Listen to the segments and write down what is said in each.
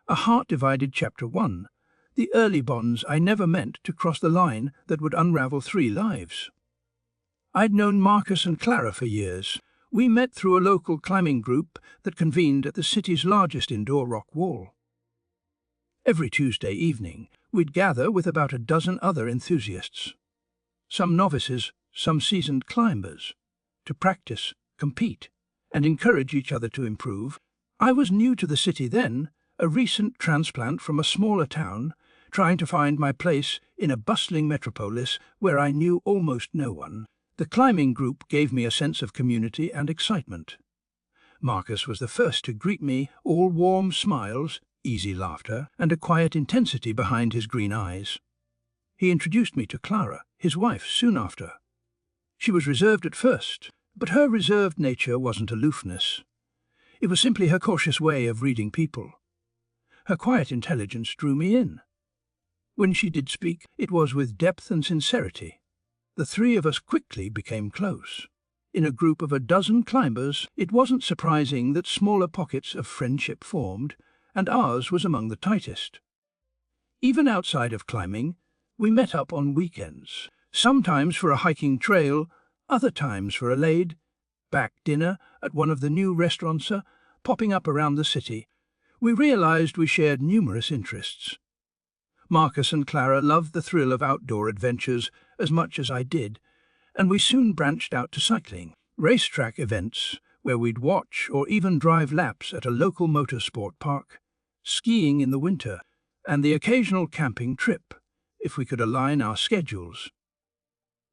A heart-divided Chapter 1. The early bonds I never meant to cross the line that would unravel 3 lives. I'd known Marcus and Clara for years. We met through a local climbing group that convened at the city's largest indoor rock wall. Every Tuesday evening, we'd gather with about a dozen other enthusiasts, some novices, some seasoned climbers, to practice, compete, and encourage each other to improve. I was new to the city then, a recent transplant from a smaller town, trying to find my place in a bustling metropolis where I knew almost no one. The climbing group gave me a sense of community and excitement. Marcus was the first to greet me, all warm smiles, easy laughter, and a quiet intensity behind his green eyes. He introduced me to Clara, his wife, soon after. She was reserved at first, but her reserved nature wasn't aloofness. It was simply her cautious way of reading people. Her quiet intelligence drew me in. When she did speak, it was with depth and sincerity. The 3 of us quickly became close. In a group of a dozen climbers, it wasn't surprising that smaller pockets of friendship formed, and ours was among the tightest. Even outside of climbing, we met up on weekends, sometimes for a hiking trail, other times for a laid-back dinner at one of the new restaurants popping up around the city. We realized we shared numerous interests. Marcus and Clara loved the thrill of outdoor adventures as much as I did, and we soon branched out to cycling, racetrack events where we'd watch or even drive laps at a local motorsport park, skiing in the winter, and the occasional camping trip, if we could align our schedules.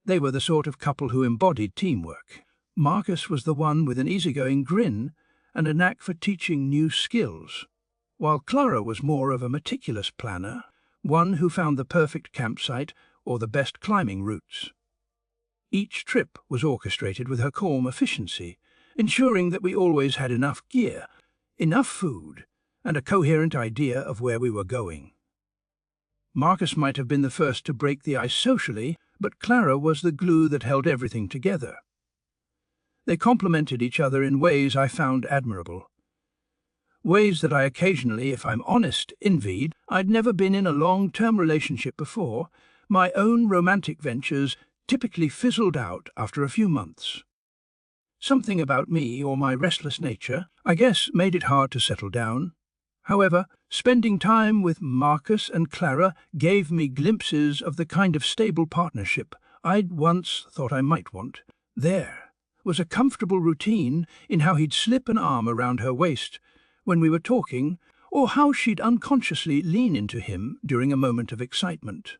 They were the sort of couple who embodied teamwork. Marcus was the one with an easygoing grin and a knack for teaching new skills, while Clara was more of a meticulous planner, one who found the perfect campsite or the best climbing routes. Each trip was orchestrated with her calm efficiency, ensuring that we always had enough gear, enough food, and a coherent idea of where we were going. Marcus might have been the first to break the ice socially, but Clara was the glue that held everything together. They complemented each other in ways I found admirable. Ways that I occasionally, if I'm honest, envied. I'd never been in a long-term relationship before. My own romantic ventures typically fizzled out after a few months. Something about me, or my restless nature, I guess, made it hard to settle down. However, spending time with Marcus and Clara gave me glimpses of the kind of stable partnership I'd once thought I might want. There was a comfortable routine in how he'd slip an arm around her waist when we were talking, or how she'd unconsciously lean into him during a moment of excitement.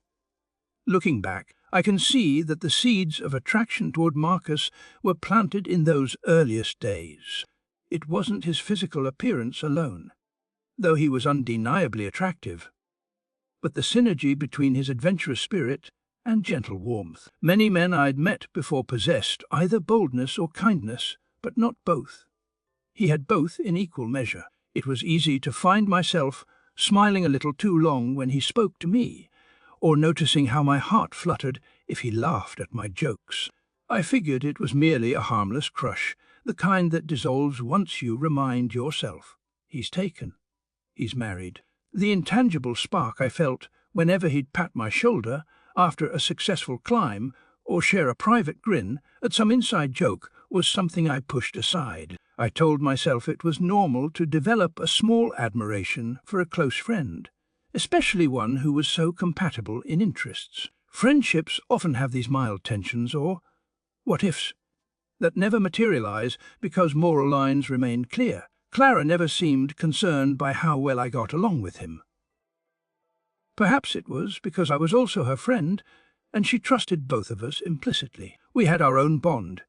Looking back, I can see that the seeds of attraction toward Marcus were planted in those earliest days. It wasn't his physical appearance alone, though he was undeniably attractive, but the synergy between his adventurous spirit and gentle warmth. Many men I'd met before possessed either boldness or kindness, but not both. He had both in equal measure. It was easy to find myself smiling a little too long when he spoke to me, or noticing how my heart fluttered if he laughed at my jokes. I figured it was merely a harmless crush, the kind that dissolves once you remind yourself he's taken, he's married. The intangible spark I felt whenever he'd pat my shoulder after a successful climb or share a private grin at some inside joke was something I pushed aside. I told myself it was normal to develop a small admiration for a close friend, especially one who was so compatible in interests. Friendships often have these mild tensions or what-ifs that never materialize because moral lines remain clear. Clara never seemed concerned by how well I got along with him. Perhaps it was because I was also her friend, and she trusted both of us implicitly. We had our own bond,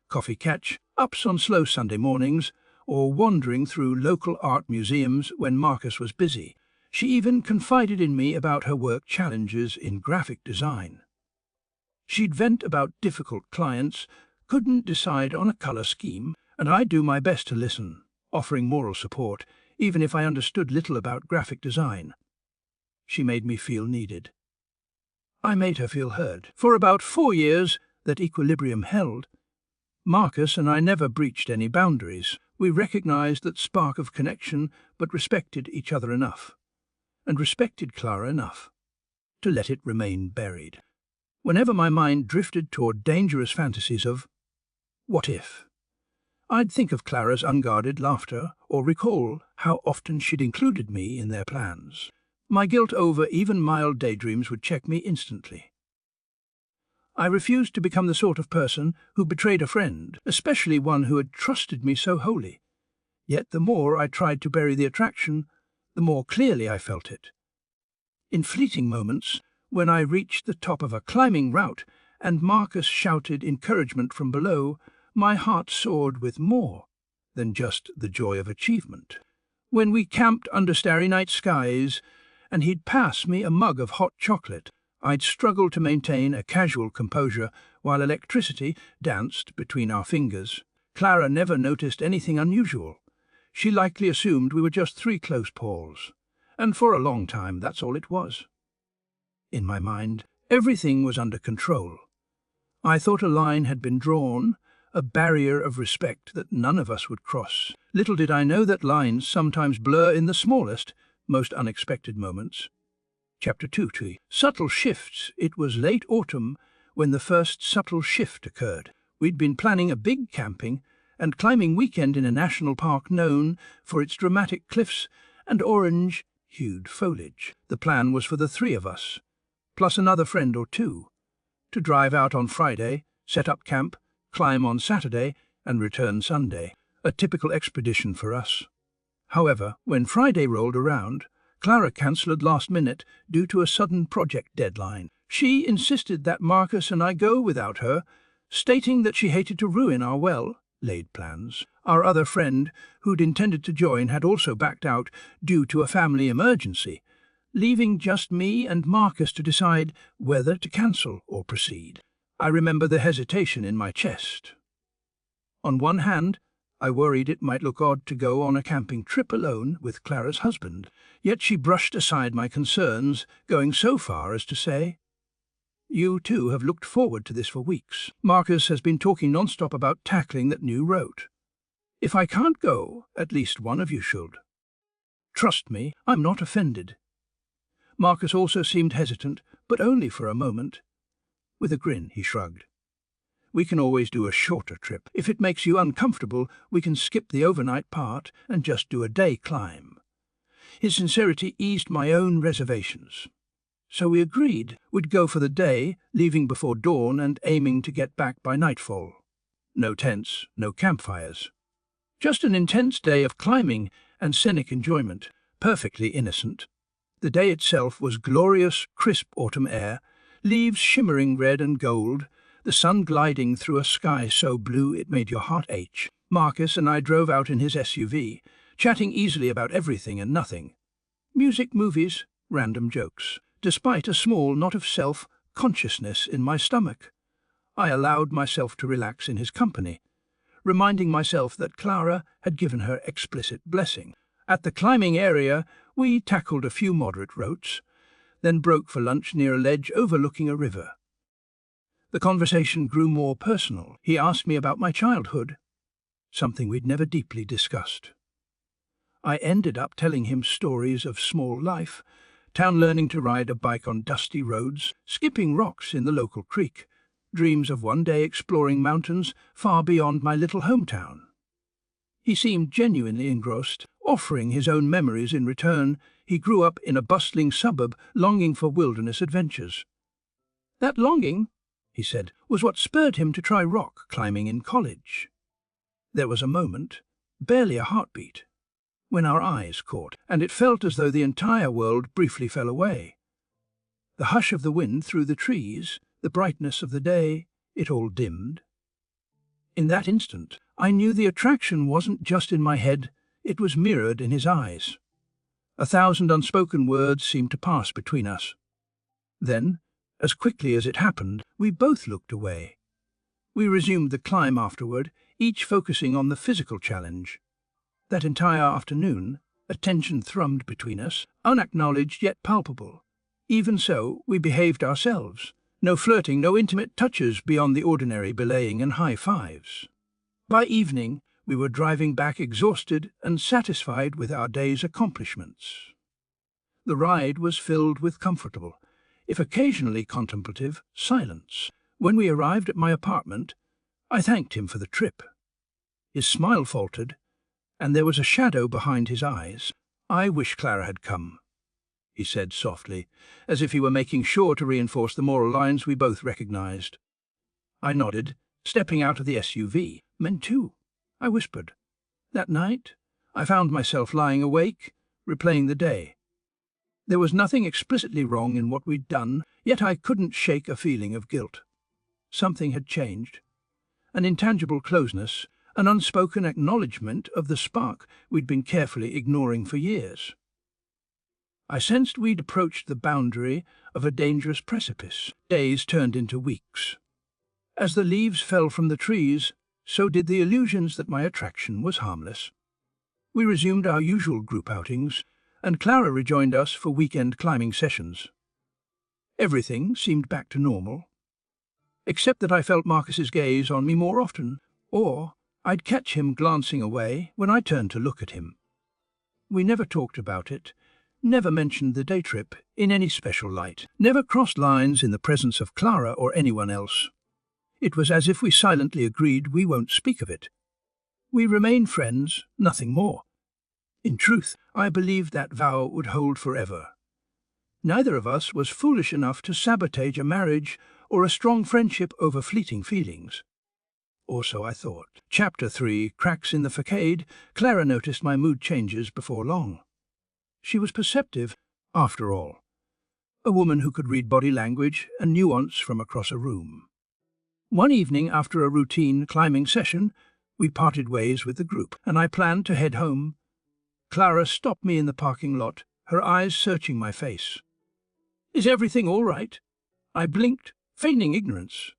coffee catch-ups on slow Sunday mornings, or wandering through local art museums when Marcus was busy. She even confided in me about her work challenges in graphic design. She'd vent about difficult clients, couldn't decide on a color scheme, and I'd do my best to listen, offering moral support, even if I understood little about graphic design. She made me feel needed. I made her feel heard. For about 4 years, that equilibrium held. Marcus and I never breached any boundaries. We recognized that spark of connection, but respected each other enough, and respected Clara enough, to let it remain buried. Whenever my mind drifted toward dangerous fantasies of what if, I'd think of Clara's unguarded laughter or recall how often she'd included me in their plans. My guilt over even mild daydreams would check me instantly. I refused to become the sort of person who betrayed a friend, especially one who had trusted me so wholly. Yet the more I tried to bury the attraction, the more clearly I felt it. In fleeting moments, when I reached the top of a climbing route and Marcus shouted encouragement from below, my heart soared with more than just the joy of achievement. When we camped under starry night skies and he'd pass me a mug of hot chocolate, I'd struggle to maintain a casual composure while electricity danced between our fingers. Clara never noticed anything unusual. She likely assumed we were just three close pals, and for a long time that's all it was. In my mind, everything was under control. I thought a line had been drawn, a barrier of respect that none of us would cross. Little did I know that lines sometimes blur in the smallest, most unexpected moments. Chapter 2. Subtle shifts. It was late autumn when the first subtle shift occurred. We'd been planning a big camping and climbing weekend in a national park known for its dramatic cliffs and orange-hued foliage. The plan was for the three of us, plus another friend or two, to drive out on Friday, set up camp, climb on Saturday, and return Sunday. A typical expedition for us. However, when Friday rolled around, Clara cancelled last minute due to a sudden project deadline. She insisted that Marcus and I go without her, stating that she hated to ruin our well-laid plans. Our other friend, who'd intended to join, had also backed out due to a family emergency, leaving just me and Marcus to decide whether to cancel or proceed. I remember the hesitation in my chest. On one hand, I worried it might look odd to go on a camping trip alone with Clara's husband, yet she brushed aside my concerns, going so far as to say, "You two have looked forward to this for weeks. Marcus has been talking non-stop about tackling that new route. If I can't go, at least one of you should. Trust me, I'm not offended." Marcus also seemed hesitant, but only for a moment. With a grin, he shrugged. "We can always do a shorter trip. If it makes you uncomfortable, we can skip the overnight part and just do a day climb." His sincerity eased my own reservations. So we agreed we'd go for the day, leaving before dawn and aiming to get back by nightfall. No tents, no campfires. Just an intense day of climbing and scenic enjoyment, perfectly innocent. The day itself was glorious, crisp autumn air, leaves shimmering red and gold, the sun gliding through a sky so blue it made your heart ache. Marcus and I drove out in his SUV, chatting easily about everything and nothing. Music, movies, random jokes. Despite a small knot of self-consciousness in my stomach, I allowed myself to relax in his company, reminding myself that Clara had given her explicit blessing. At the climbing area, we tackled a few moderate routes, then broke for lunch near a ledge overlooking a river. The conversation grew more personal. He asked me about my childhood, something we'd never deeply discussed. I ended up telling him stories of small life, town learning to ride a bike on dusty roads, skipping rocks in the local creek, dreams of one day exploring mountains far beyond my little hometown. He seemed genuinely engrossed, offering his own memories in return. He grew up in a bustling suburb, longing for wilderness adventures. That longing, he said, was what spurred him to try rock climbing in college. There was a moment, barely a heartbeat, when our eyes caught, and it felt as though the entire world briefly fell away. The hush of the wind through the trees, the brightness of the day, it all dimmed. In that instant, I knew the attraction wasn't just in my head, it was mirrored in his eyes. 1,000 unspoken words seemed to pass between us. Then, as quickly as it happened, we both looked away. We resumed the climb afterward, each focusing on the physical challenge. That entire afternoon, a tension thrummed between us, unacknowledged yet palpable. Even so, we behaved ourselves. No flirting, no intimate touches beyond the ordinary belaying and high fives. By evening, We were driving back exhausted and satisfied with our day's accomplishments. The ride was filled with comfortable, if occasionally contemplative, silence. When we arrived at my apartment, I thanked him for the trip. His smile faltered, and there was a shadow behind his eyes. "I wish Clara had come," he said softly, as if he were making sure to reinforce the moral lines we both recognized. I nodded, stepping out of the SUV. "Men too," I whispered. That night, I found myself lying awake, replaying the day. There was nothing explicitly wrong in what we'd done, yet I couldn't shake a feeling of guilt. Something had changed. An intangible closeness, an unspoken acknowledgement of the spark we'd been carefully ignoring for years. I sensed we'd approached the boundary of a dangerous precipice. Days turned into weeks. As the leaves fell from the trees, so did the illusions that my attraction was harmless. We resumed our usual group outings, and Clara rejoined us for weekend climbing sessions. Everything seemed back to normal, except that I felt Marcus's gaze on me more often, or I'd catch him glancing away when I turned to look at him. We never talked about it, never mentioned the day trip in any special light, never crossed lines in the presence of Clara or anyone else. It was as if we silently agreed we won't speak of it. We remained friends, nothing more. In truth, I believed that vow would hold forever. Neither of us was foolish enough to sabotage a marriage or a strong friendship over fleeting feelings. Or so I thought. Chapter 3, Cracks in the Facade. Clara noticed my mood changes before long. She was perceptive, after all. A woman who could read body language and nuance from across a room. One evening after a routine climbing session, we parted ways with the group, and I planned to head home. Clara stopped me in the parking lot, her eyes searching my face. "Is everything all right?" I blinked, feigning ignorance.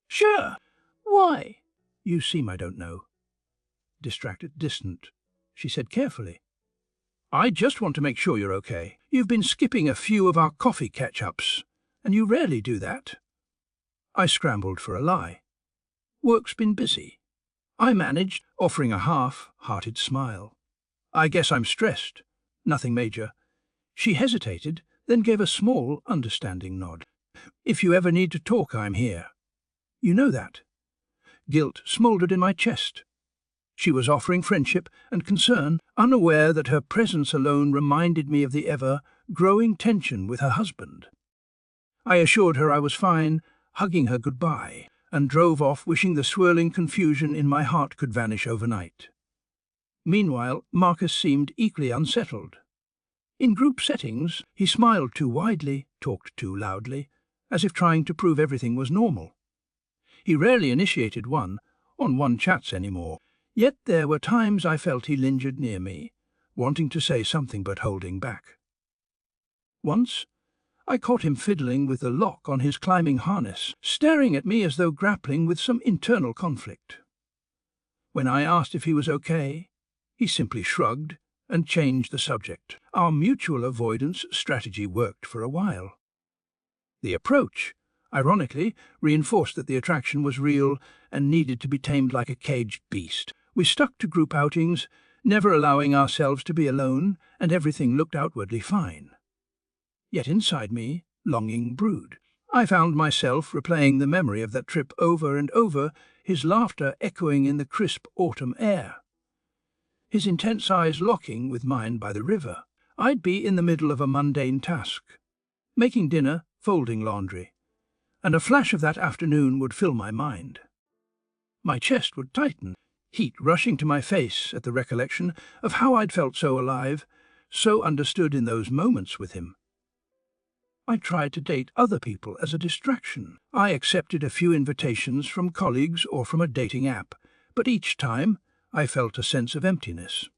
"Sure. Why?" "You seem I don't know." Distracted, distant, she said carefully. "I just want to make sure you're okay. You've been skipping a few of our coffee catch-ups, and you rarely do that." I scrambled for a lie. "Work's been busy." I managed, offering a half-hearted smile. "I guess I'm stressed. Nothing major." She hesitated, then gave a small, understanding nod. "If you ever need to talk, I'm here. You know that." Guilt smouldered in my chest. She was offering friendship and concern, unaware that her presence alone reminded me of the ever-growing tension with her husband. I assured her I was fine, hugging her goodbye, and drove off wishing the swirling confusion in my heart could vanish overnight. Meanwhile, Marcus seemed equally unsettled. In group settings, he smiled too widely, talked too loudly, as if trying to prove everything was normal. He rarely initiated one-on-one chats anymore, yet there were times I felt he lingered near me, wanting to say something but holding back. Once, I caught him fiddling with the lock on his climbing harness, staring at me as though grappling with some internal conflict. When I asked if he was okay, he simply shrugged and changed the subject. Our mutual avoidance strategy worked for a while. The approach, ironically, reinforced that the attraction was real and needed to be tamed like a caged beast. We stuck to group outings, never allowing ourselves to be alone, and everything looked outwardly fine. Yet inside me, longing brewed. I found myself replaying the memory of that trip over and over, his laughter echoing in the crisp autumn air. His intense eyes locking with mine by the river. I'd be in the middle of a mundane task, making dinner, folding laundry, and a flash of that afternoon would fill my mind. My chest would tighten, heat rushing to my face at the recollection of how I'd felt so alive, so understood in those moments with him. I tried to date other people as a distraction. I accepted a few invitations from colleagues or from a dating app, but each time I felt a sense of emptiness.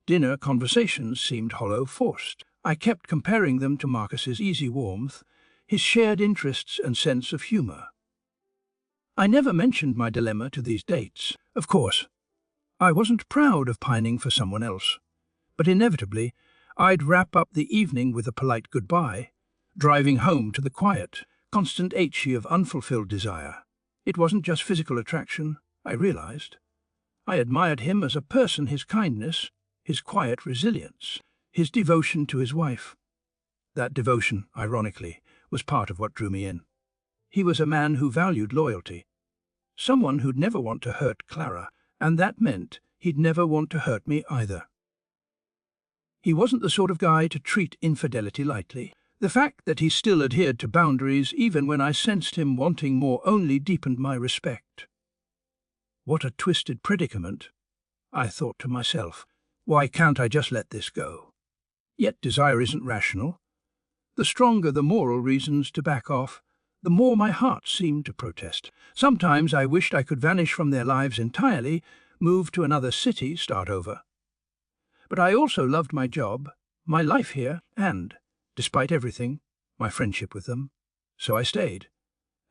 Dinner conversations seemed hollow, forced. I kept comparing them to Marcus's easy warmth, his shared interests and sense of humour. I never mentioned my dilemma to these dates. Of course, I wasn't proud of pining for someone else, but inevitably I'd wrap up the evening with a polite goodbye, driving home to the quiet, constant H of unfulfilled desire. It wasn't just physical attraction, I realized. I admired him as a person, his kindness, his quiet resilience, his devotion to his wife. That devotion, ironically, was part of what drew me in. He was a man who valued loyalty, someone who'd never want to hurt Clara, and that meant he'd never want to hurt me either. He wasn't the sort of guy to treat infidelity lightly. The fact that he still adhered to boundaries even when I sensed him wanting more only deepened my respect. What a twisted predicament, I thought to myself. Why can't I just let this go? Yet desire isn't rational. The stronger the moral reasons to back off, the more my heart seemed to protest. Sometimes I wished I could vanish from their lives entirely, move to another city, start over. But I also loved my job, my life here, and, despite everything, my friendship with them. So I stayed.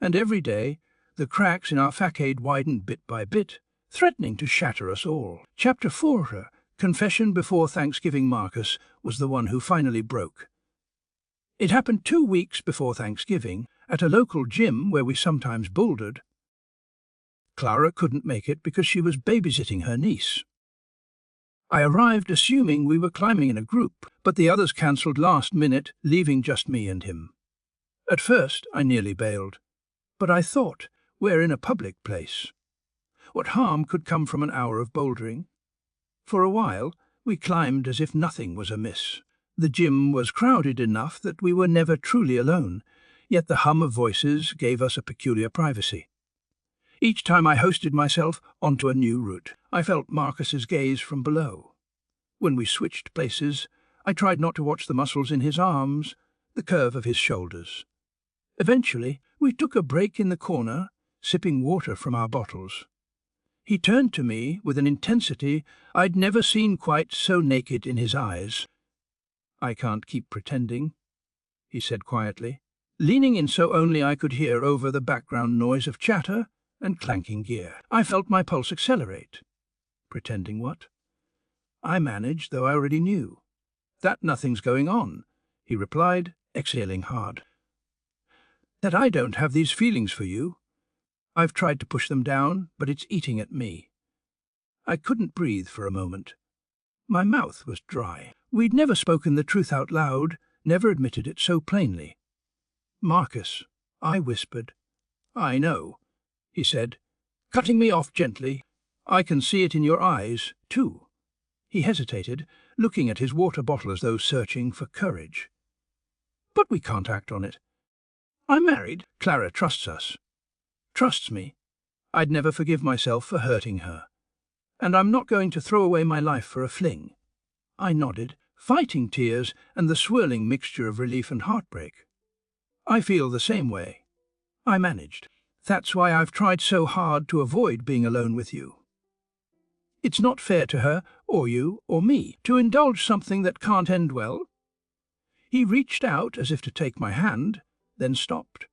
And every day, the cracks in our facade widened bit by bit, threatening to shatter us all. Chapter 4, Confession Before Thanksgiving. Marcus was the one who finally broke. It happened 2 weeks before Thanksgiving, at a local gym where we sometimes bouldered. Clara couldn't make it because she was babysitting her niece. I arrived assuming we were climbing in a group, but the others cancelled last minute, leaving just me and him. At first, I nearly bailed, but I thought, we're in a public place. What harm could come from an hour of bouldering? For a while, we climbed as if nothing was amiss. The gym was crowded enough that we were never truly alone, yet the hum of voices gave us a peculiar privacy. Each time I hosted myself onto a new route, I felt Marcus's gaze from below. When we switched places, I tried not to watch the muscles in his arms, the curve of his shoulders. Eventually, we took a break in the corner, sipping water from our bottles. He turned to me with an intensity I'd never seen quite so naked in his eyes. "I can't keep pretending," he said quietly, leaning in so only I could hear over the background noise of chatter and clanking gear. I felt my pulse accelerate. Pretending what? I managed, though I already knew. "That nothing's going on," he replied, exhaling hard. "That I don't have these feelings for you. I've tried to push them down, but it's eating at me." I couldn't breathe for a moment. My mouth was dry. We'd never spoken the truth out loud, never admitted it so plainly. "Marcus," I whispered. "I know," he said, cutting me off gently. "I can see it in your eyes, too." He hesitated, looking at his water bottle as though searching for courage. "But we can't act on it. I'm married. Clara trusts us. Trusts me. I'd never forgive myself for hurting her. And I'm not going to throw away my life for a fling." I nodded, fighting tears and the swirling mixture of relief and heartbreak. "I feel the same way," I managed. "That's why I've tried so hard to avoid being alone with you. It's not fair to her, or you, or me, to indulge something that can't end well." He reached out as if to take my hand, then stopped.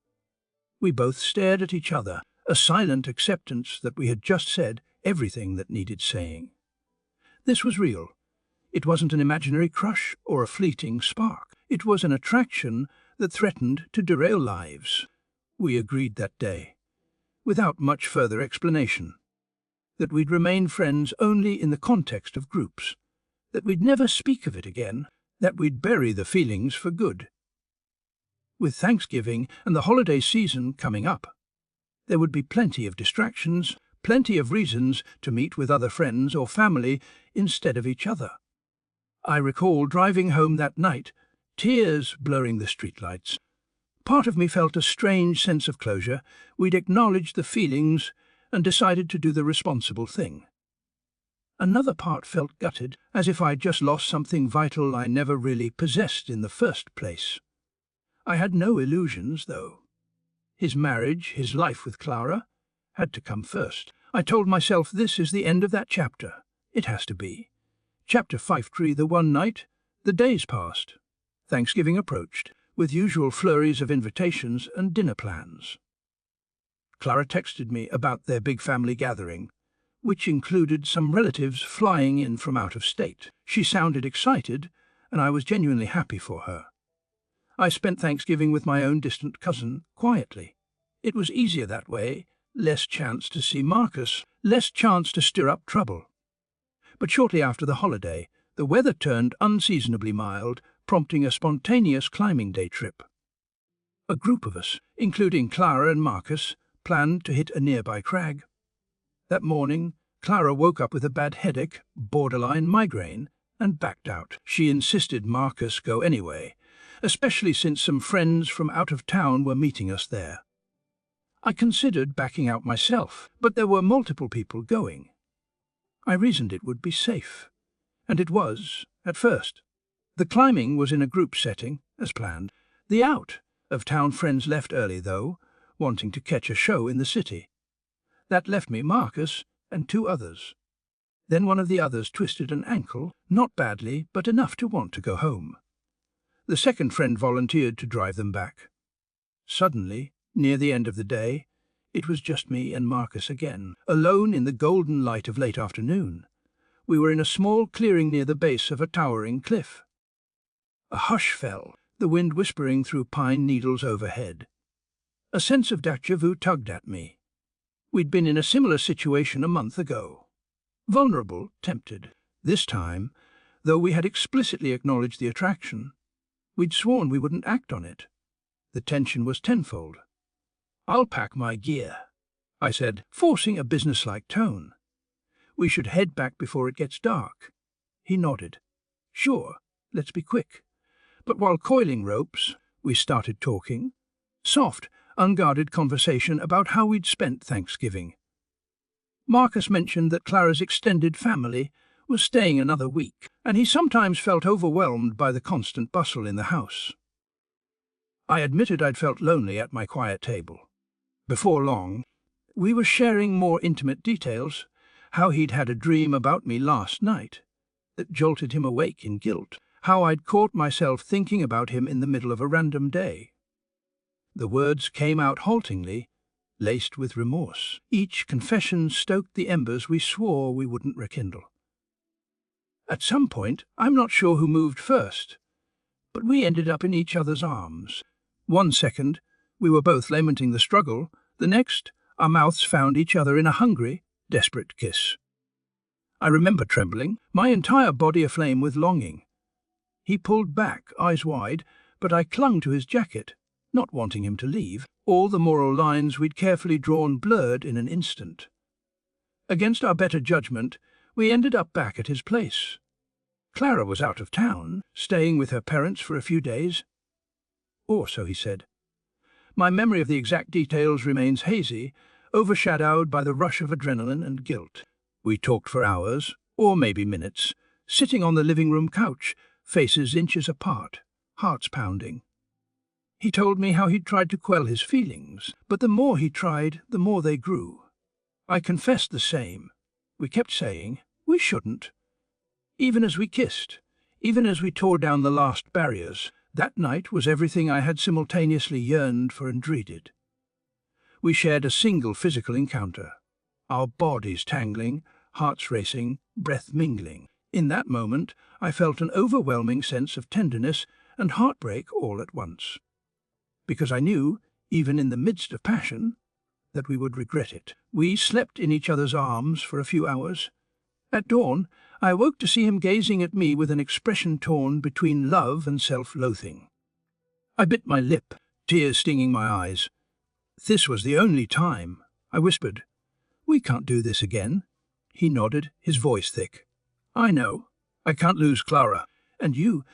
We both stared at each other, a silent acceptance that we had just said everything that needed saying. This was real. It wasn't an imaginary crush or a fleeting spark. It was an attraction that threatened to derail lives. We agreed that day, without much further explanation, that we'd remain friends only in the context of groups, that we'd never speak of it again, that we'd bury the feelings for good. With Thanksgiving and the holiday season coming up, there would be plenty of distractions, plenty of reasons to meet with other friends or family instead of each other. I recall driving home that night, tears blurring the streetlights. Part of me felt a strange sense of closure. We'd acknowledged the feelings and decided to do the responsible thing. Another part felt gutted, as if I'd just lost something vital I never really possessed in the first place. I had no illusions, though. His marriage, his life with Clara, had to come first. I told myself this is the end of that chapter. It has to be. Chapter 5. The one night, the days passed. Thanksgiving approached, with usual flurries of invitations and dinner plans. Clara texted me about their big family gathering, which included some relatives flying in from out of state. She sounded excited, and I was genuinely happy for her. I spent Thanksgiving with my own distant cousin, quietly. It was easier that way, less chance to see Marcus, less chance to stir up trouble. But shortly after the holiday, the weather turned unseasonably mild, prompting a spontaneous climbing day trip. A group of us, including Clara and Marcus, planned to hit a nearby crag. That morning, Clara woke up with a bad headache, borderline migraine, and backed out. She insisted Marcus go anyway, especially since some friends from out of town were meeting us there. I considered backing out myself, but there were multiple people going. I reasoned it would be safe, and it was, at first. The climbing was in a group setting, as planned. The out-of-town friends left early, though, wanting to catch a show in the city. That left me Marcus and 2 others. Then one of the others twisted an ankle, not badly, but enough to want to go home. The second friend volunteered to drive them back. Suddenly, near the end of the day, it was just me and Marcus again, alone in the golden light of late afternoon. We were in a small clearing near the base of a towering cliff. A hush fell, the wind whispering through pine needles overhead. A sense of déjà vu tugged at me. We'd been in a similar situation a month ago. Vulnerable, tempted. This time, though we had explicitly acknowledged the attraction, we'd sworn we wouldn't act on it. The tension was tenfold. "I'll pack my gear," I said, forcing a businesslike tone. "We should head back before it gets dark." He nodded. "Sure, let's be quick." But while coiling ropes, we started talking. Soft, unguarded conversation about how we'd spent Thanksgiving. Marcus mentioned that Clara's extended family was staying another week, and he sometimes felt overwhelmed by the constant bustle in the house. I admitted I'd felt lonely at my quiet table. Before long, we were sharing more intimate details, how he'd had a dream about me last night that jolted him awake in guilt, how I'd caught myself thinking about him in the middle of a random day. The words came out haltingly, laced with remorse. Each confession stoked the embers we swore we wouldn't rekindle. At some point, I'm not sure who moved first, but we ended up in each other's arms. One second, we were both lamenting the struggle. The next, our mouths found each other in a hungry, desperate kiss. I remember trembling, my entire body aflame with longing. He pulled back, eyes wide, but I clung to his jacket, not wanting him to leave. All the moral lines we'd carefully drawn blurred in an instant. Against our better judgment, we ended up back at his place. Clara was out of town, staying with her parents for a few days. Or so he said. My memory of the exact details remains hazy, overshadowed by the rush of adrenaline and guilt. We talked for hours, or maybe minutes, sitting on the living room couch, faces inches apart, hearts pounding. He told me how he'd tried to quell his feelings, but the more he tried, the more they grew. I confessed the same. We kept saying, we shouldn't. Even as we kissed, even as we tore down the last barriers, that night was everything I had simultaneously yearned for and dreaded. We shared a single physical encounter, our bodies tangling, hearts racing, breath mingling. In that moment, I felt an overwhelming sense of tenderness and heartbreak all at once. Because I knew, even in the midst of passion, that we would regret it. We slept in each other's arms for a few hours. At dawn, I awoke to see him gazing at me with an expression torn between love and self-loathing. I bit my lip, tears stinging my eyes. This was the only time, I whispered. We can't do this again. He nodded, his voice thick. I know. I can't lose Clara. And you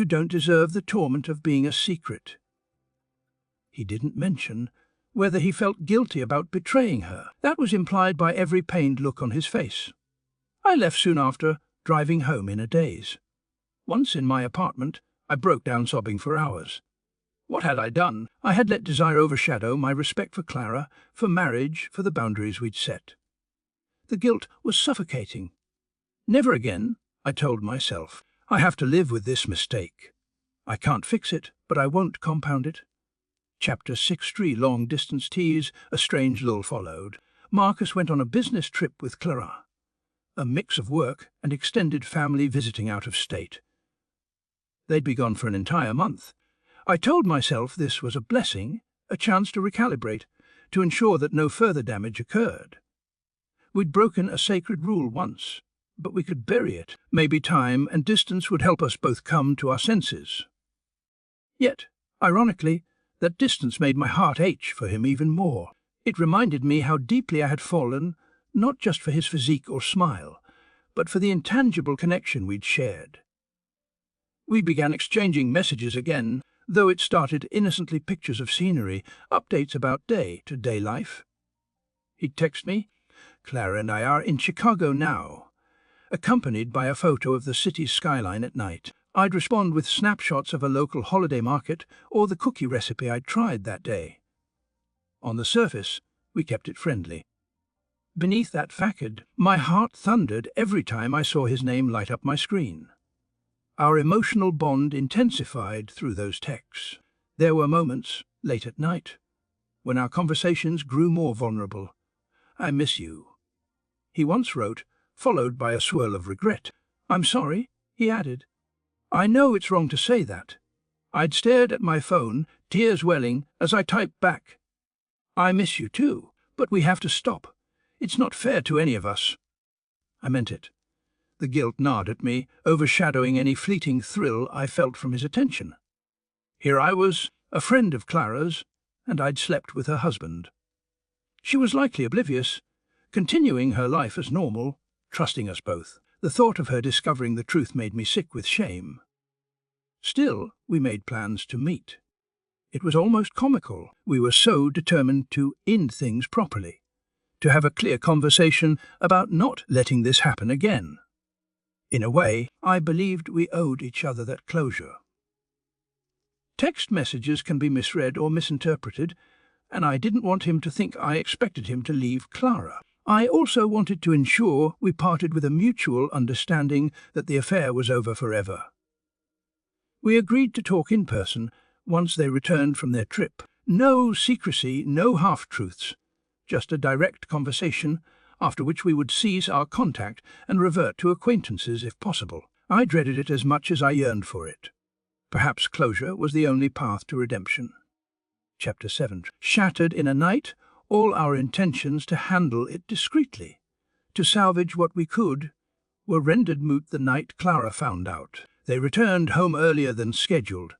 don't deserve the torment of being a secret. He didn't mention whether he felt guilty about betraying her. That was implied by every pained look on his face. I left soon after, driving home in a daze. Once in my apartment, I broke down sobbing for hours. What had I done? I had let desire overshadow my respect for Clara, for marriage, for the boundaries we'd set. The guilt was suffocating. Never again, I told myself. I have to live with this mistake. I can't fix it, but I won't compound it. Chapter 6 long-distance tease, a strange lull followed. Marcus went on a business trip with Clara, a mix of work and extended family visiting out of state. They'd be gone for an entire month. I told myself this was a blessing, a chance to recalibrate, to ensure that no further damage occurred. We'd broken a sacred rule once, but we could bury it. Maybe time and distance would help us both come to our senses. Yet, ironically, that distance made my heart ache for him even more. It reminded me how deeply I had fallen, not just for his physique or smile, but for the intangible connection we'd shared. We began exchanging messages again, though it started innocently pictures of scenery, updates about day-to-day life. He'd text me, "Clara and I are in Chicago now," accompanied by a photo of the city's skyline at night. I'd respond with snapshots of a local holiday market or the cookie recipe I'd tried that day. On the surface, we kept it friendly. Beneath that facade, my heart thundered every time I saw his name light up my screen. Our emotional bond intensified through those texts. There were moments, late at night, when our conversations grew more vulnerable. "I miss you," he once wrote, followed by a swirl of regret. "I'm sorry," he added. "I know it's wrong to say that." I'd stared at my phone, tears welling, as I typed back, "I miss you too, but we have to stop. It's not fair to any of us." I meant it. The guilt gnawed at me, overshadowing any fleeting thrill I felt from his attention. Here I was, a friend of Clara's, and I'd slept with her husband. She was likely oblivious, continuing her life as normal, trusting us both. The thought of her discovering the truth made me sick with shame. Still, we made plans to meet. It was almost comical. We were so determined to end things properly, to have a clear conversation about not letting this happen again. In a way, I believed we owed each other that closure. Text messages can be misread or misinterpreted, and I didn't want him to think I expected him to leave Clara. I also wanted to ensure we parted with a mutual understanding that the affair was over forever. We agreed to talk in person once they returned from their trip. No secrecy, no half-truths, just a direct conversation, after which we would cease our contact and revert to acquaintances if possible. I dreaded it as much as I yearned for it. Perhaps closure was the only path to redemption. Chapter 7. Shattered in a night, all our intentions to handle it discreetly, to salvage what we could, were rendered moot the night Clara found out. They returned home earlier than scheduled.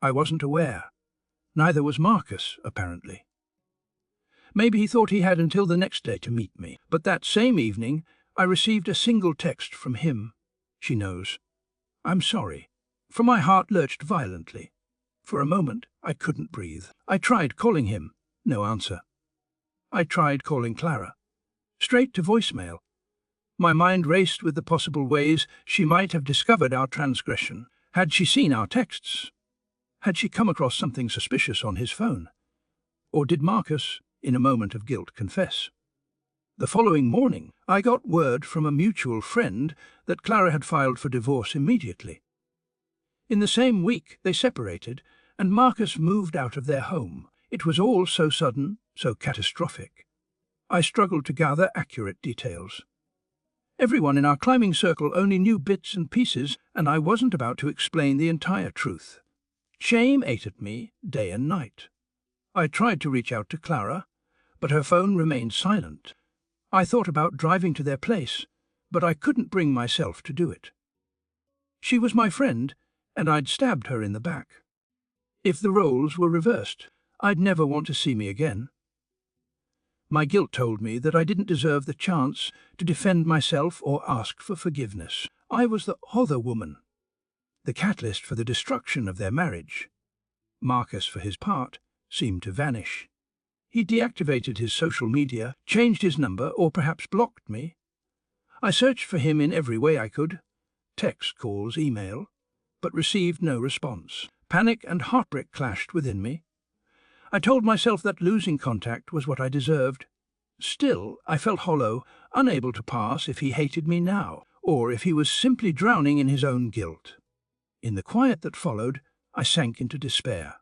I wasn't aware. Neither was Marcus, apparently. Maybe he thought he had until the next day to meet me, but that same evening I received a single text from him. "She knows. I'm sorry." For my heart lurched violently. For a moment, I couldn't breathe. I tried calling him. No answer. I tried calling Clara. Straight to voicemail. My mind raced with the possible ways she might have discovered our transgression. Had she seen our texts? Had she come across something suspicious on his phone? Or did Marcus, in a moment of guilt, confess? The following morning, I got word from a mutual friend that Clara had filed for divorce immediately. In the same week, they separated, and Marcus moved out of their home. It was all so sudden, so catastrophic. I struggled to gather accurate details. Everyone in our climbing circle only knew bits and pieces, and I wasn't about to explain the entire truth. Shame ate at me day and night. I tried to reach out to Clara, but her phone remained silent. I thought about driving to their place, but I couldn't bring myself to do it. She was my friend, and I'd stabbed her in the back. If the roles were reversed, I'd never want to see me again. My guilt told me that I didn't deserve the chance to defend myself or ask for forgiveness. I was the other woman, the catalyst for the destruction of their marriage. Marcus, for his part, seemed to vanish. He deactivated his social media, changed his number, or perhaps blocked me. I searched for him in every way I could, text, calls, email, but received no response. Panic and heartbreak clashed within me. I told myself that losing contact was what I deserved. Still, I felt hollow, unable to pass if he hated me now, or if he was simply drowning in his own guilt. In the quiet that followed, I sank into despair.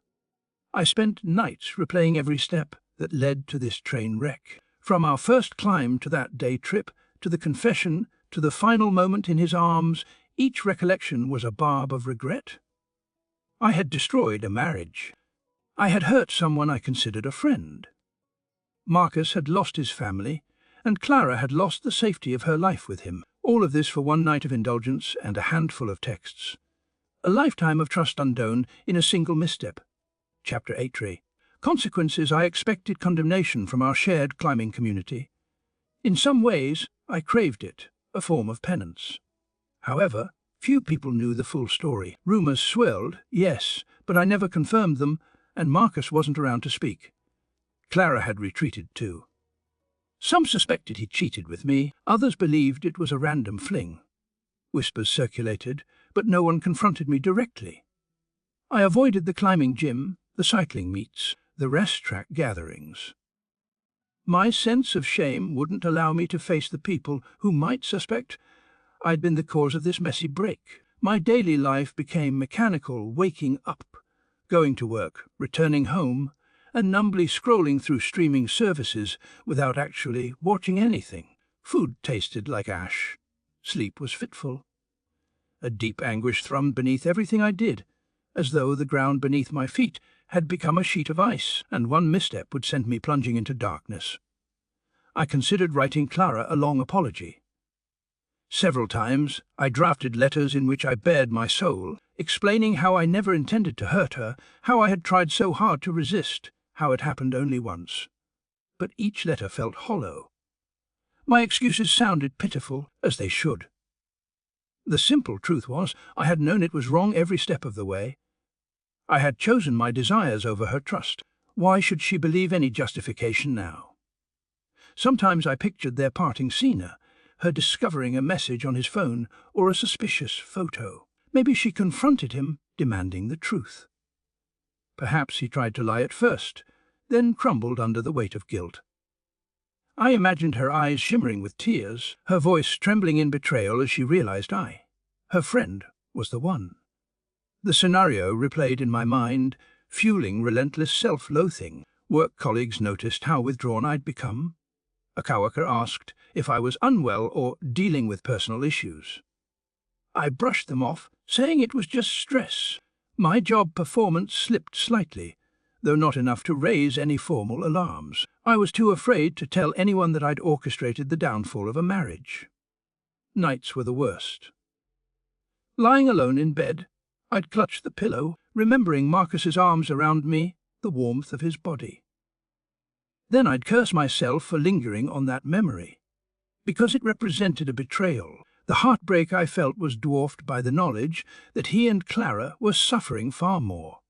I spent nights replaying every step that led to this train wreck. From our first climb to that day trip, to the confession, to the final moment in his arms, each recollection was a barb of regret. I had destroyed a marriage. I had hurt someone I considered a friend. Marcus had lost his family, and Clara had lost the safety of her life with him. All of this for one night of indulgence and a handful of texts. A lifetime of trust undone in a single misstep. Chapter 8. Consequences. I expected condemnation from our shared climbing community. In some ways, I craved it, a form of penance. However, few people knew the full story. Rumours swirled, yes, but I never confirmed them, and Marcus wasn't around to speak. Clara had retreated too. Some suspected he cheated with me, others believed it was a random fling. Whispers circulated, but no one confronted me directly. I avoided the climbing gym, the cycling meets, the rest track gatherings. My sense of shame wouldn't allow me to face the people who might suspect I'd been the cause of this messy break. My daily life became mechanical, waking up, going to work, returning home, and numbly scrolling through streaming services without actually watching anything. Food tasted like ash. Sleep was fitful. A deep anguish thrummed beneath everything I did, as though the ground beneath my feet had become a sheet of ice, and one misstep would send me plunging into darkness. I considered writing Clara a long apology. Several times I drafted letters in which I bared my soul, explaining how I never intended to hurt her, how I had tried so hard to resist, how it happened only once. But each letter felt hollow. My excuses sounded pitiful, as they should. The simple truth was, I had known it was wrong every step of the way. I had chosen my desires over her trust. Why should she believe any justification now? Sometimes I pictured their parting scene, her discovering a message on his phone or a suspicious photo. Maybe she confronted him, demanding the truth. Perhaps he tried to lie at first, then crumbled under the weight of guilt. I imagined her eyes shimmering with tears, her voice trembling in betrayal as she realized her friend, was the one. The scenario replayed in my mind, fueling relentless self-loathing. Work colleagues noticed how withdrawn I'd become. A coworker asked if I was unwell or dealing with personal issues. I brushed them off, saying it was just stress. My job performance slipped slightly, though not enough to raise any formal alarms. I was too afraid to tell anyone that I'd orchestrated the downfall of a marriage. Nights were the worst. Lying alone in bed, I'd clutch the pillow, remembering Marcus's arms around me, the warmth of his body. Then I'd curse myself for lingering on that memory, because it represented a betrayal. The heartbreak I felt was dwarfed by the knowledge that he and Clara were suffering far more.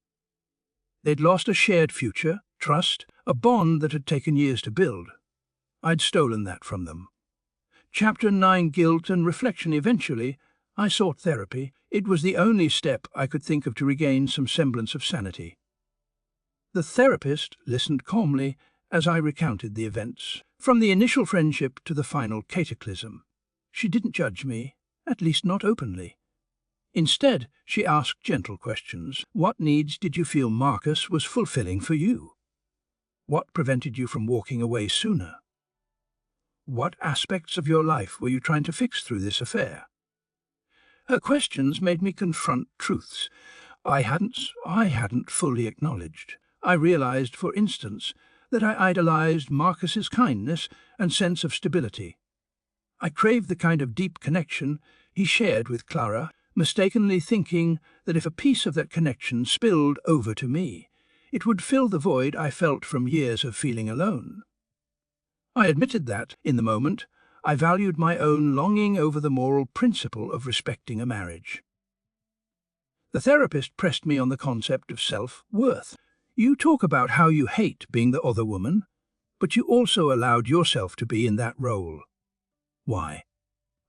They'd lost a shared future, trust, a bond that had taken years to build. I'd stolen that from them. Chapter 9. Guilt and reflection. Eventually, I sought therapy. It was the only step I could think of to regain some semblance of sanity. The therapist listened calmly as I recounted the events, from the initial friendship to the final cataclysm. She didn't judge me, at least not openly. Instead, she asked gentle questions. What needs did you feel Marcus was fulfilling for you? What prevented you from walking away sooner? What aspects of your life were you trying to fix through this affair? Her questions made me confront truths I hadn't fully acknowledged. I realized, for instance, that I idolized Marcus's kindness and sense of stability. I craved the kind of deep connection he shared with Clara, mistakenly thinking that if a piece of that connection spilled over to me, it would fill the void I felt from years of feeling alone. I admitted that, in the moment, I valued my own longing over the moral principle of respecting a marriage. The therapist pressed me on the concept of self-worth. You talk about how you hate being the other woman, but you also allowed yourself to be in that role. Why?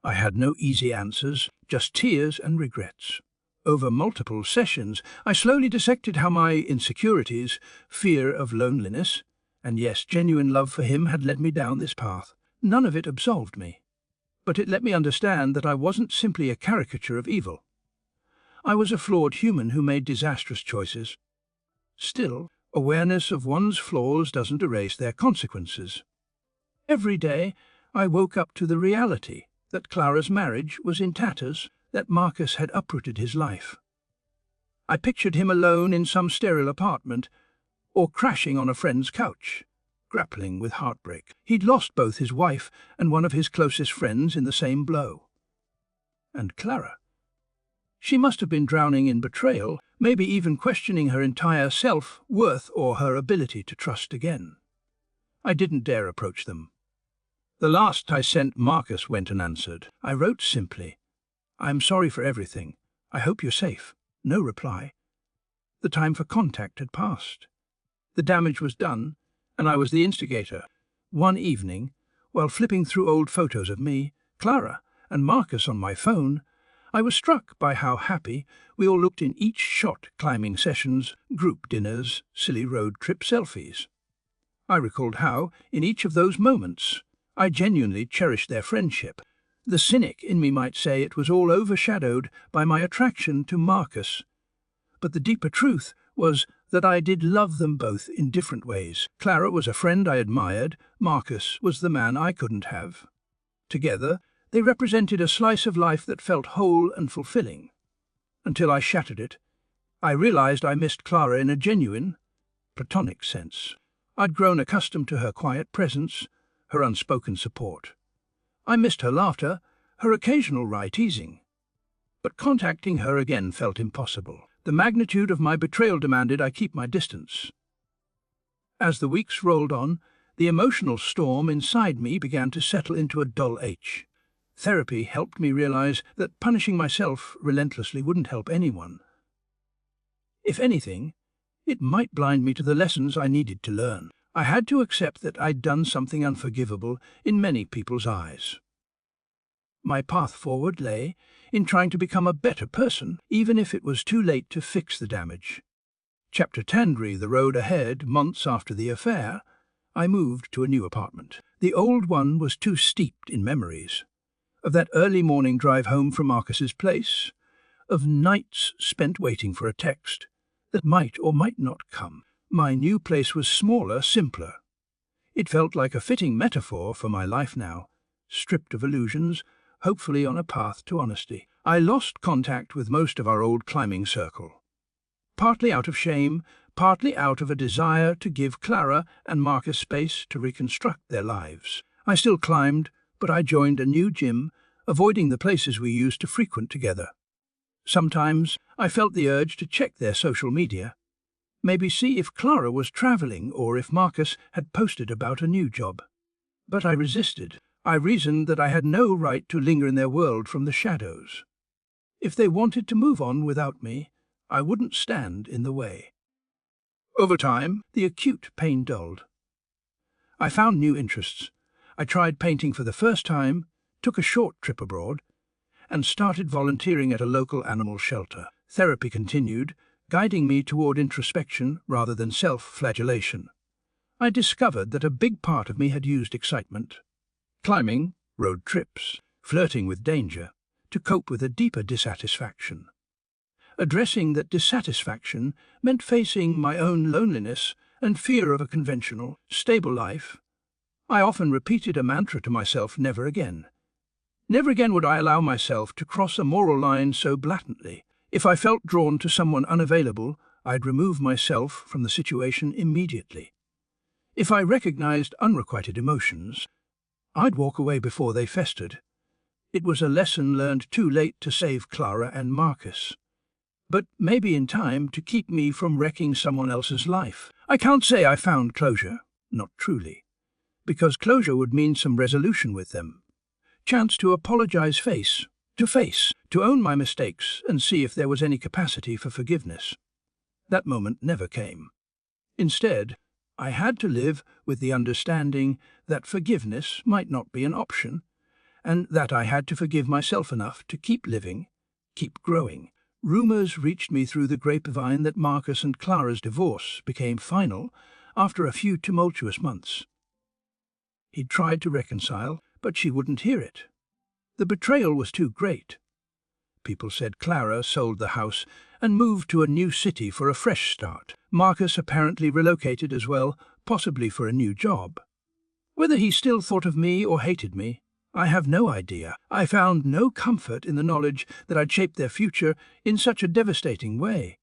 I had no easy answers, just tears and regrets. Over multiple sessions, I slowly dissected how my insecurities, fear of loneliness, and yes, genuine love for him had led me down this path. None of it absolved me, but it let me understand that I wasn't simply a caricature of evil. I was a flawed human who made disastrous choices. Still, awareness of one's flaws doesn't erase their consequences. Every day, I woke up to the reality that Clara's marriage was in tatters, that Marcus had uprooted his life. I pictured him alone in some sterile apartment, or crashing on a friend's couch, grappling with heartbreak. He'd lost both his wife and one of his closest friends in the same blow. And Clara? She must have been drowning in betrayal, maybe even questioning her entire self-worth or her ability to trust again. I didn't dare approach them. The last I sent Marcus went unanswered. I wrote simply, "I'm sorry for everything. I hope you're safe." No reply. The time for contact had passed. The damage was done, and I was the instigator. One evening, while flipping through old photos of me, Clara, and Marcus on my phone, I was struck by how happy we all looked in each shot: climbing sessions, group dinners, silly road trip selfies. I recalled how, in each of those moments, I genuinely cherished their friendship. The cynic in me might say it was all overshadowed by my attraction to Marcus, but the deeper truth was that I did love them both in different ways. Clara was a friend I admired, Marcus was the man I couldn't have. Together, they represented a slice of life that felt whole and fulfilling. Until I shattered it, I realized I missed Clara in a genuine, platonic sense. I'd grown accustomed to her quiet presence, her unspoken support. I missed her laughter, her occasional wry teasing. But contacting her again felt impossible. The magnitude of my betrayal demanded I keep my distance. As the weeks rolled on, the emotional storm inside me began to settle into a dull ache. Therapy helped me realize that punishing myself relentlessly wouldn't help anyone. If anything, it might blind me to the lessons I needed to learn. I had to accept that I'd done something unforgivable in many people's eyes. My path forward lay in trying to become a better person, even if it was too late to fix the damage. Chapter 10, the road ahead. Months after the affair, I moved to a new apartment. The old one was too steeped in memories. Of that early morning drive home from Marcus's place, of nights spent waiting for a text that might or might not come. My new place was smaller, simpler. It felt like a fitting metaphor for my life now, stripped of illusions, hopefully on a path to honesty. I lost contact with most of our old climbing circle. Partly out of shame, partly out of a desire to give Clara and Marcus space to reconstruct their lives. I still climbed, but I joined a new gym, avoiding the places we used to frequent together. Sometimes I felt the urge to check their social media, maybe see if Clara was traveling or if Marcus had posted about a new job. But I resisted. I reasoned that I had no right to linger in their world from the shadows. If they wanted to move on without me, I wouldn't stand in the way. Over time, the acute pain dulled. I found new interests. I tried painting for the first time, took a short trip abroad, and started volunteering at a local animal shelter. Therapy continued, guiding me toward introspection rather than self-flagellation. I discovered that a big part of me had used excitement, climbing, road trips, flirting with danger, to cope with a deeper dissatisfaction. Addressing that dissatisfaction meant facing my own loneliness and fear of a conventional, stable life. I often repeated a mantra to myself: never again. Never again would I allow myself to cross a moral line so blatantly. If I felt drawn to someone unavailable, I'd remove myself from the situation immediately. If I recognized unrequited emotions, I'd walk away before they festered. It was a lesson learned too late to save Clara and Marcus, but maybe in time to keep me from wrecking someone else's life. I can't say I found closure, not truly, because closure would mean some resolution with them. Chance to apologize face, to own my mistakes and see if there was any capacity for forgiveness. That moment never came. Instead, I had to live with the understanding that forgiveness might not be an option, and that I had to forgive myself enough to keep living, keep growing. Rumors reached me through the grapevine that Marcus and Clara's divorce became final after a few tumultuous months. He'd tried to reconcile, but she wouldn't hear it. The betrayal was too great. People said Clara sold the house and moved to a new city for a fresh start. Marcus apparently relocated as well, possibly for a new job. Whether he still thought of me or hated me, I have no idea. I found no comfort in the knowledge that I'd shaped their future in such a devastating way.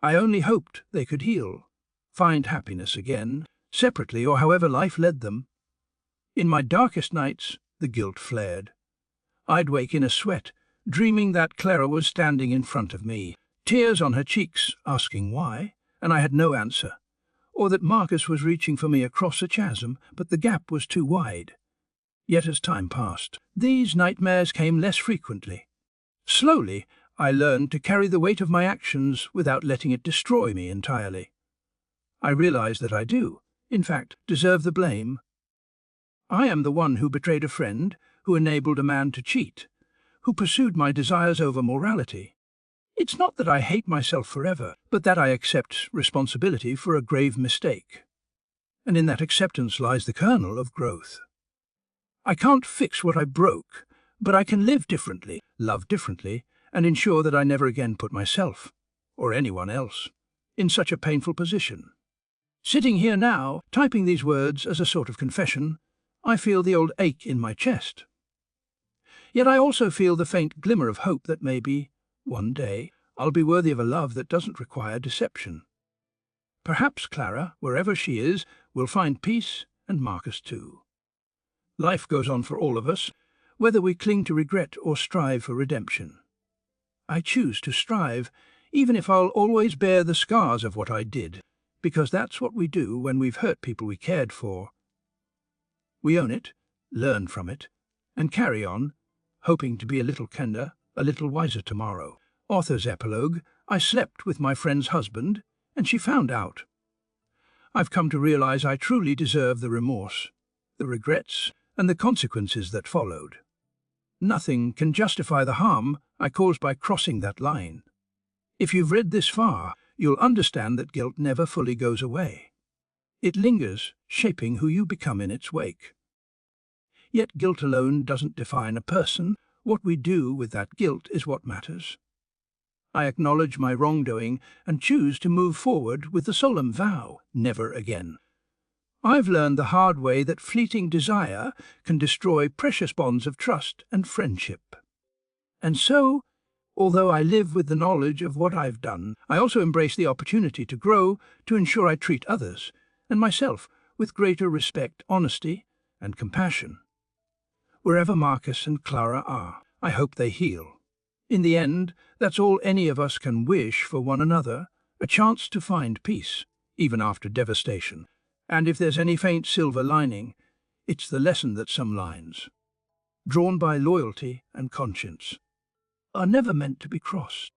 I only hoped they could heal, find happiness again, separately or however life led them. In my darkest nights, the guilt flared. I'd wake in a sweat, dreaming that Clara was standing in front of me, tears on her cheeks, asking why, and I had no answer, or that Marcus was reaching for me across a chasm, but the gap was too wide. Yet as time passed, these nightmares came less frequently. Slowly, I learned to carry the weight of my actions without letting it destroy me entirely. I realized that I do, in fact, deserve the blame. I am the one who betrayed a friend, who enabled a man to cheat, who pursued my desires over morality. It's not that I hate myself forever, but that I accept responsibility for a grave mistake. And in that acceptance lies the kernel of growth. I can't fix what I broke, but I can live differently, love differently, and ensure that I never again put myself, or anyone else, in such a painful position. Sitting here now, typing these words as a sort of confession, I feel the old ache in my chest. Yet I also feel the faint glimmer of hope that maybe, one day, I'll be worthy of a love that doesn't require deception. Perhaps Clara, wherever she is, will find peace, and Marcus too. Life goes on for all of us, whether we cling to regret or strive for redemption. I choose to strive, even if I'll always bear the scars of what I did, because that's what we do when we've hurt people we cared for. We own it, learn from it, and carry on, hoping to be a little kinder, a little wiser tomorrow. Author's epilogue: I slept with my friend's husband, and she found out. I've come to realize I truly deserve the remorse, the regrets, and the consequences that followed. Nothing can justify the harm I caused by crossing that line. If you've read this far, you'll understand that guilt never fully goes away. It lingers, shaping who you become in its wake. Yet guilt alone doesn't define a person. What we do with that guilt is what matters. I acknowledge my wrongdoing and choose to move forward with the solemn vow, never again. I've learned the hard way that fleeting desire can destroy precious bonds of trust and friendship. And so, although I live with the knowledge of what I've done, I also embrace the opportunity to grow, to ensure I treat others, and myself, with greater respect, honesty, and compassion. Wherever Marcus and Clara are, I hope they heal. In the end, that's all any of us can wish for one another, a chance to find peace, even after devastation. And if there's any faint silver lining, it's the lesson that some lines, drawn by loyalty and conscience, are never meant to be crossed.